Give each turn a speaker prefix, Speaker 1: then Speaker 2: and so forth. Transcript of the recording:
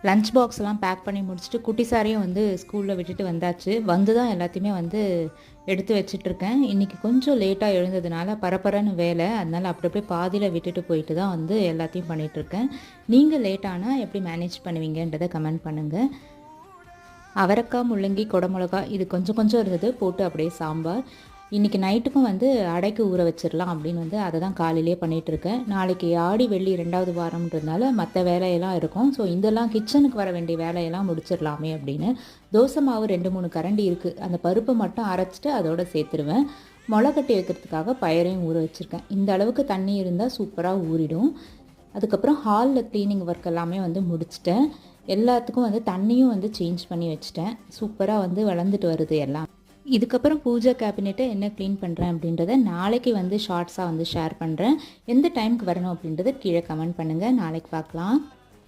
Speaker 1: Lunch பாக்ஸ்லாம் back பண்ணி முடிச்சுட்டு குட்டி சாரையும் வந்து ஸ்கூலில் விட்டுட்டு வந்தாச்சு. வந்து தான் எல்லாத்தையுமே வந்து எடுத்து வச்சுட்ருக்கேன். இன்றைக்கி கொஞ்சம் லேட்டாக எழுந்ததுனால பரபரன்னு வேலை. அதனால் அப்படி அப்படியே பாதியில் விட்டுட்டு போயிட்டு தான் வந்து எல்லாத்தையும் பண்ணிகிட்ருக்கேன். நீங்கள் லேட்டானால் எப்படி மேனேஜ் பண்ணுவீங்கன்றதை கமெண்ட் பண்ணுங்கள். அவரைக்காய், முள்ளங்கி, குடமிளகா இது கொஞ்சம் கொஞ்சம் இருந்தது, போட்டு அப்படியே சாம்பார். இன்றைக்கி நைட்டுக்கும் வந்து அடைக்கு ஊற வச்சிடலாம் அப்படின்னு வந்து அதை தான் காலையிலே பண்ணிகிட்ருக்கேன். நாளைக்கு ஆடி வெள்ளி 2வது வாரம்ன்றதுனால மற்ற வேலையெல்லாம் இருக்கும். ஸோ இதெல்லாம் கிச்சனுக்கு வர வேண்டிய வேலையெல்லாம் முடிச்சிடலாமே அப்படின்னு. தோசை மாவு 2-3 கரண்டி இருக்குது. அந்த பருப்பை மட்டும் அரைச்சிட்டு அதோடு சேர்த்துருவேன். முளை கட்டி வைக்கிறதுக்காக பயரையும் ஊற வச்சுருக்கேன். இந்த அளவுக்கு தண்ணி இருந்தால் சூப்பராக ஊறிடும். அதுக்கப்புறம் ஹாலில் க்ளீனிங் ஒர்க் எல்லாமே வந்து முடிச்சிட்டேன். எல்லாத்துக்கும் வந்து தண்ணியும் வந்து சேஞ்ச் பண்ணி வச்சுட்டேன். சூப்பராக வந்து வளர்ந்துட்டு வருது எல்லாம். இதுக்கப்புறம் பூஜை கேபினெட்டை என்ன க்ளீன் பண்ணுறேன் அப்படின்றத நாளைக்கு வந்து ஷார்ட்ஸாக வந்து ஷேர் பண்ணுறேன். எந்த டைமுக்கு வரணும் அப்படின்றத கீழே கமெண்ட் பண்ணுங்கள். நாளைக்கு பார்க்கலாம்.